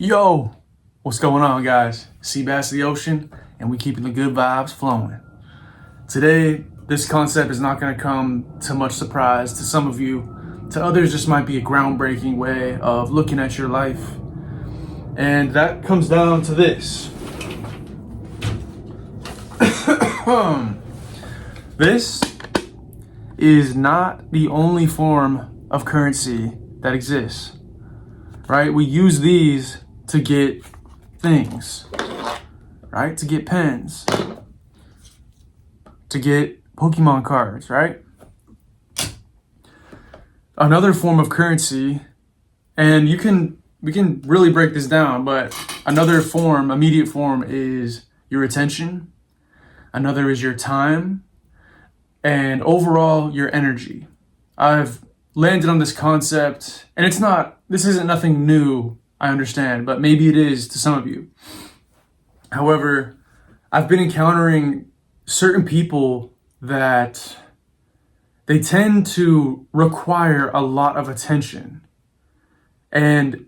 Yo, what's going on, guys? Seabass of the ocean, and we keeping the good vibes flowing. Today, this concept is not going to come to much surprise to some of you. To others, this might be a groundbreaking way of looking at your life. And that comes down to this. This is not the only form of currency that exists, right? We use these to get things, right? To get pens, to get Pokemon cards, right? Another form of currency, and we can really break this down, but another form, immediate form, is your attention. Another is your time, and overall your energy. I've landed on this concept, and this isn't nothing new, I understand, but maybe it is to some of you. However, I've been encountering certain people that they tend to require a lot of attention. And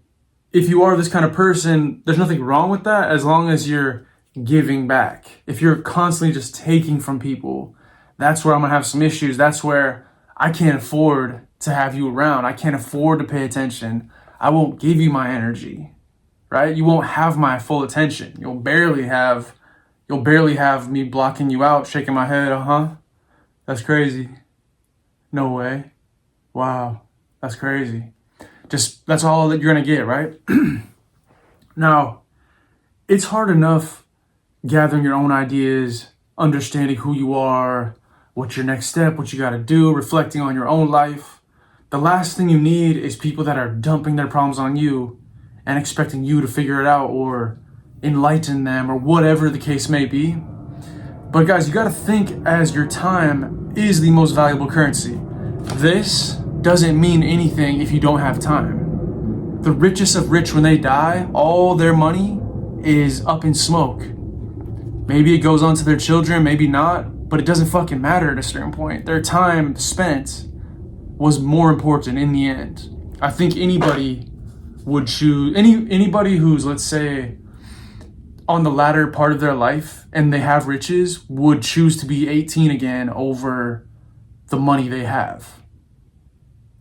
if you are this kind of person, there's nothing wrong with that as long as you're giving back. If you're constantly just taking from people, that's where I'm gonna have some issues. That's where I can't afford to have you around. I can't afford to pay attention. I won't give you my energy, right? You won't have my full attention. You'll barely have me blocking you out, shaking my head, That's crazy. No way. Wow, that's crazy. That's all that you're gonna get, right? Now, it's hard enough gathering your own ideas, understanding who you are, what's your next step, what you gotta do, reflecting on your own life. The last thing you need is people that are dumping their problems on you and expecting you to figure it out or enlighten them or whatever the case may be. But guys, you gotta think as your time is the most valuable currency. This doesn't mean anything if you don't have time. The richest of rich, when they die, all their money is up in smoke. Maybe it goes on to their children, maybe not, but it doesn't fucking matter at a certain point. Their time spent was more important in the end. I think anybody would choose, anybody who's, let's say, on the latter part of their life and they have riches would choose to be 18 again over the money they have.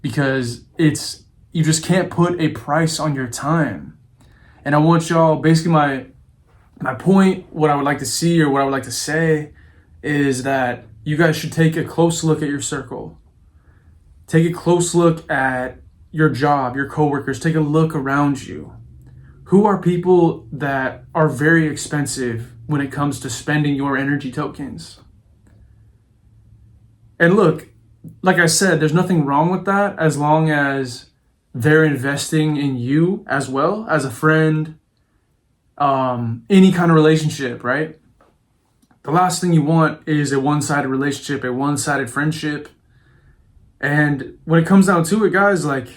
Because you just can't put a price on your time. And I want y'all, basically my point, what I would like to see or what I would like to say is that you guys should take a close look at your circle. Take a close look at your job, your coworkers. Take a look around you. Who are people that are very expensive when it comes to spending your energy tokens? And look, like I said, there's nothing wrong with that as long as they're investing in you as well, as a friend, any kind of relationship, right? The last thing you want is a one-sided relationship, a one-sided friendship. And when it comes down to it, guys, like,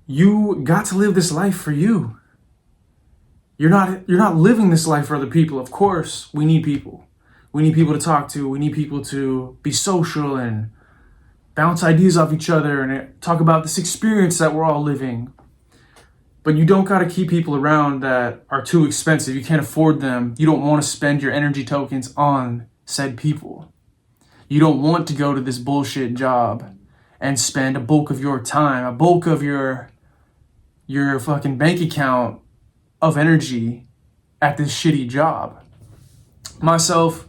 you got to live this life for you. You're not living this life for other people. Of course, we need people. We need people to talk to. We need people to be social and bounce ideas off each other and talk about this experience that we're all living. But you don't got to keep people around that are too expensive. You can't afford them. You don't want to spend your energy tokens on said people. You don't want to go to this bullshit job and spend a bulk of your time, a bulk of your fucking bank account of energy at this shitty job. Myself,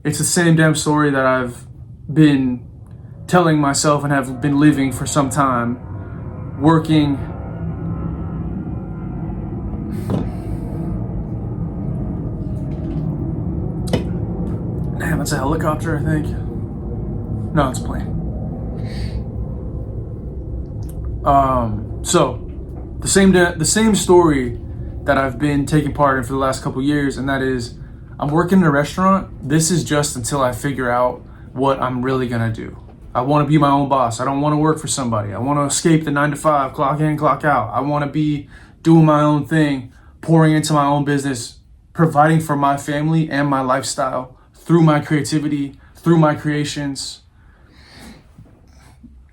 it's the same damn story that I've been telling myself and have been living for some time, working. Damn, that's a helicopter, I think. No, it's a plane. So the same story that I've been taking part in for the last couple years, and that is I'm working in a restaurant. This is just until I figure out what I'm really gonna do. I want to be my own boss. I don't want to work for somebody. I want to escape the 9 to 5, clock in, clock out. I want to be doing my own thing, pouring into my own business, providing for my family and my lifestyle through my creativity, through my creations.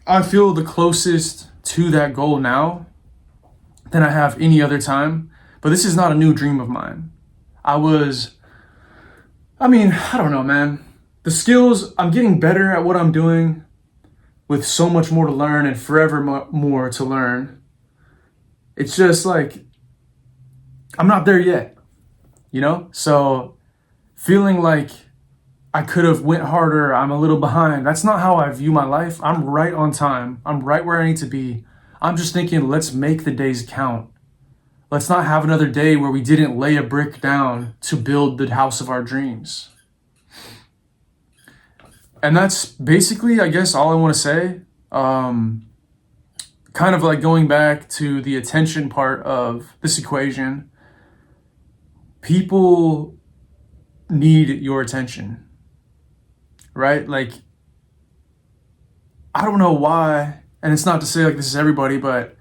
I feel the closest to that goal now than I have any other time. But this is not a new dream of mine. I don't know, man. The skills, I'm getting better at what I'm doing with so much more to learn and forever more to learn. It's just like, I'm not there yet, you know? So feeling like I could have went harder, I'm a little behind. That's not how I view my life. I'm right on time. I'm right where I need to be. I'm just thinking, let's make the days count. Let's not have another day where we didn't lay a brick down to build the house of our dreams. And that's basically, I guess, all I want to say. Kind of like going back to the attention part of this equation. People need your attention, right? Like, I don't know why, and it's not to say like this is everybody, but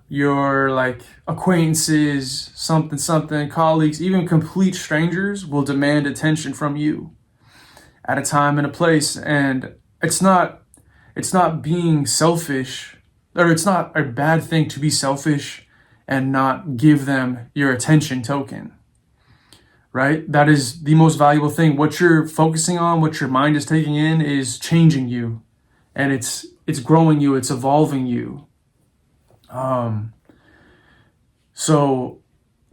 your like acquaintances, something, colleagues, even complete strangers will demand attention from you at a time and a place. And it's not being selfish, or it's not a bad thing to be selfish and not give them your attention token, right? That is the most valuable thing. What you're focusing on, what your mind is taking in, is changing you, and it's growing you, it's evolving you. So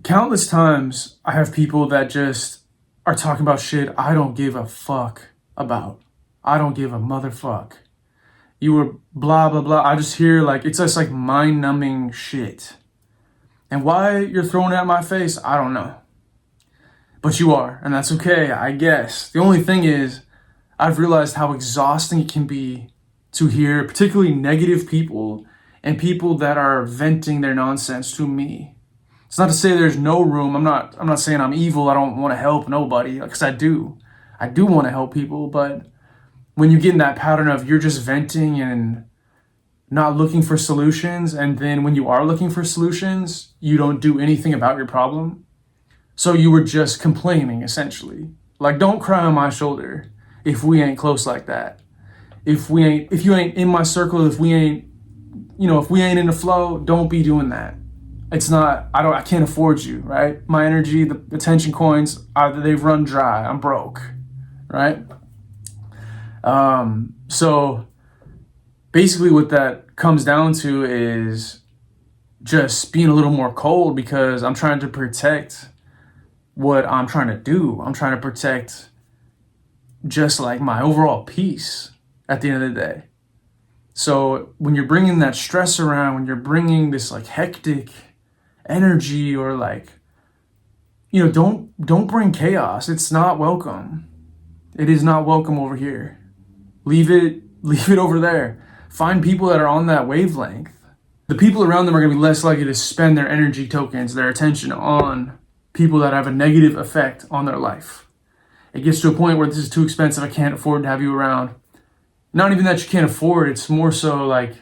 countless times I have people that just are talking about shit I don't give a fuck about. I don't give a motherfuck. You were blah, blah, blah. I just hear like, it's just like mind numbing shit. And why you're throwing it at my face, I don't know. But you are, and that's okay, I guess. The only thing is, I've realized how exhausting it can be to hear particularly negative people and people that are venting their nonsense to me. It's not to say there's no room. I'm not saying I'm evil. I don't want to help nobody, because I do want to help people. But when you get in that pattern of you're just venting and not looking for solutions, and then when you are looking for solutions, you don't do anything about your problem. So you were just complaining, essentially. Like, don't cry on my shoulder if we ain't close like that. If you ain't in my circle, if we ain't in the flow, don't be doing that. It's not, I can't afford you, right? My energy, the attention coins, they've run dry. I'm broke, right? So basically what that comes down to is just being a little more cold, because I'm trying to protect what I'm trying to do. I'm trying to protect just like my overall peace at the end of the day. So when you're bringing that stress around, when you're bringing this like hectic energy, or like, don't bring chaos. It's not welcome. It is not welcome over here. Leave it over there. Find people that are on that wavelength. The people around them are going to be less likely to spend their energy tokens, their attention, on people that have a negative effect on their life. It gets to a point where this is too expensive. I can't afford to have you around. Not even that you can't afford, it's more so like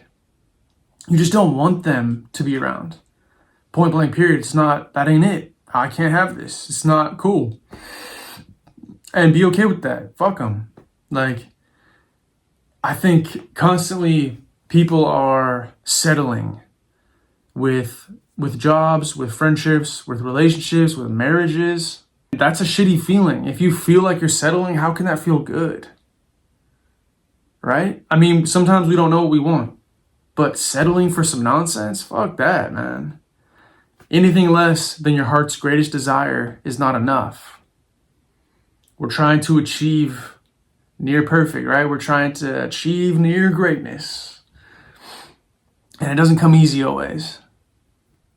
you just don't want them to be around. Point blank period. That ain't it. I can't have this. It's not cool. And be okay with that. Fuck them. Like, I think constantly people are settling with jobs, with friendships, with relationships, with marriages. That's a shitty feeling. If you feel like you're settling, how can that feel good? Right? I mean, sometimes we don't know what we want, but settling for some nonsense, fuck that, man. Anything less than your heart's greatest desire is not enough. We're trying to achieve near perfect, right? We're trying to achieve near greatness. And it doesn't come easy always.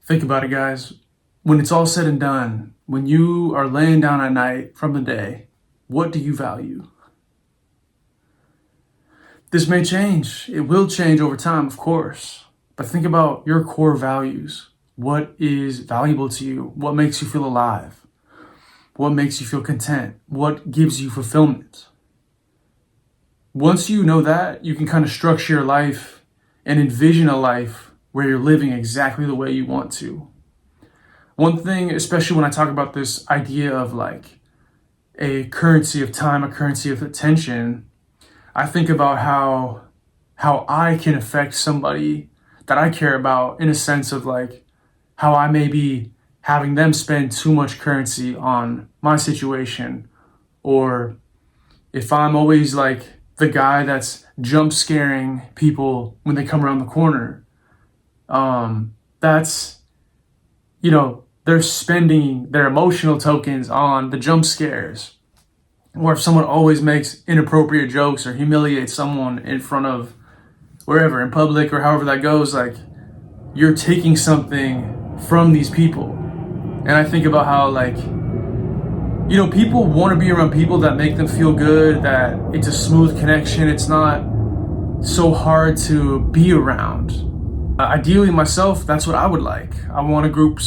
Think about it, guys. When it's all said and done, when you are laying down at night from the day, what do you value? This may change. It will change over time, of course. But think about your core values. What is valuable to you? What makes you feel alive? What makes you feel content? What gives you fulfillment? Once you know that, you can kind of structure your life and envision a life where you're living exactly the way you want to. One thing, especially when I talk about this idea of like a currency of time, a currency of attention, I think about how I can affect somebody that I care about, in a sense of like how I maybe having them spend too much currency on my situation, or if I'm always like the guy that's jump scaring people when they come around the corner, that's, they're spending their emotional tokens on the jump scares. Or if someone always makes inappropriate jokes or humiliates someone in front of wherever, in public or however that goes, like, you're taking something from these people. And I think about how, like, people want to be around people that make them feel good, that it's a smooth connection. It's not so hard to be around. Ideally, myself, that's what I would like. I want a group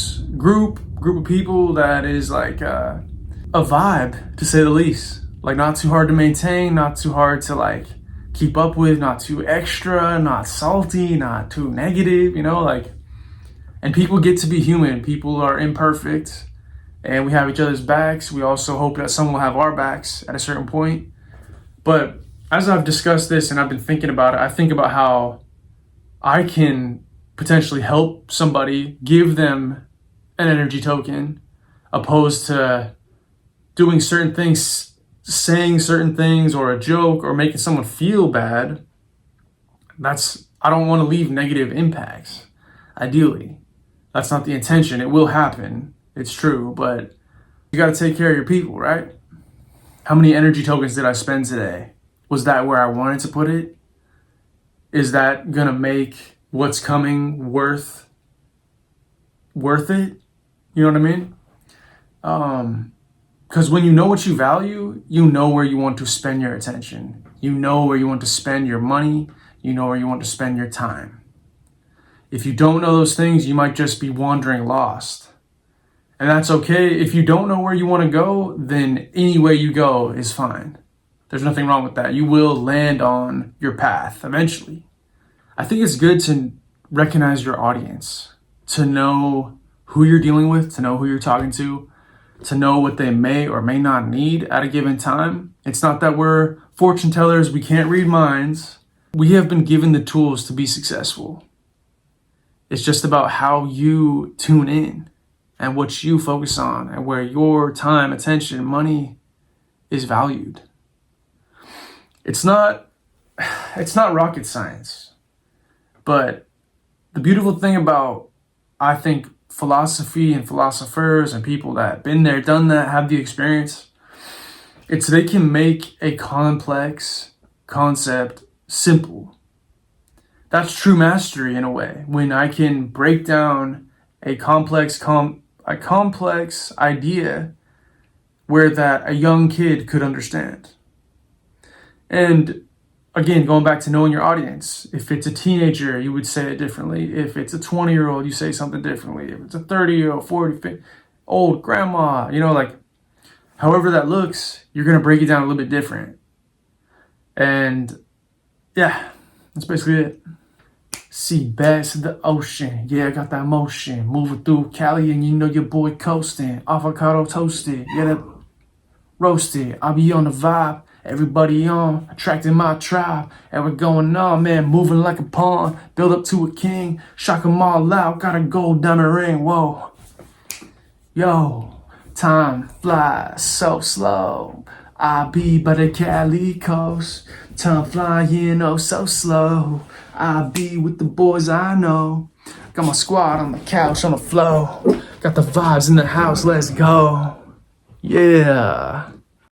of people that is like a vibe, to say the least. Like, not too hard to maintain, not too hard to like keep up with, not too extra, not salty, not too negative, and people get to be human. People are imperfect and we have each other's backs. We also hope that someone will have our backs at a certain point. But as I've discussed this and I've been thinking about it, I think about how I can potentially help somebody, give them an energy token, opposed to doing certain things, saying certain things, or a joke, or making someone feel bad. I don't want to leave negative impacts, ideally. That's not the intention. It will happen. It's true, but you got to take care of your people, right? How many energy tokens did I spend today? Was that where I wanted to put it? Is that going to make what's coming worth it? You know what I mean? Because when you know what you value, you know where you want to spend your attention. You know where you want to spend your money. You know where you want to spend your time. If you don't know those things, you might just be wandering lost. And that's okay. If you don't know where you want to go, then any way you go is fine. There's nothing wrong with that. You will land on your path eventually. I think it's good to recognize your audience, to know who you're dealing with, to know who you're talking to know what they may or may not need at a given time. It's not that we're fortune tellers, we can't read minds. We have been given the tools to be successful. It's just about how you tune in and what you focus on and where your time, attention, money is valued. It's not rocket science. But the beautiful thing about, I think, philosophy and philosophers and people that have been there, done that, have the experience, it's they can make a complex concept simple. That's true mastery in a way. When I can break down a complex idea where that a young kid could understand. And again, going back to knowing your audience, if it's a teenager, you would say it differently. If it's a 20-year-old, you say something differently. If it's a 30-year-old, 40, 50, old grandma, however that looks, you're going to break it down a little bit different. And yeah, that's basically it. Sea bass to the ocean. Yeah, I got that motion. Moving through Cali and your boy coasting. Avocado toasted. Yeah, that roasted. I be on the vibe. Everybody on, attracting my tribe, and we're going on, man, moving like a pawn, build up to a king, shock 'em all out, got a gold diamond ring, whoa. Yo, time flies so slow, I be by the Cali coast, time flying oh so slow, I be with the boys I know, got my squad on the couch on the floor, got the vibes in the house, let's go, yeah.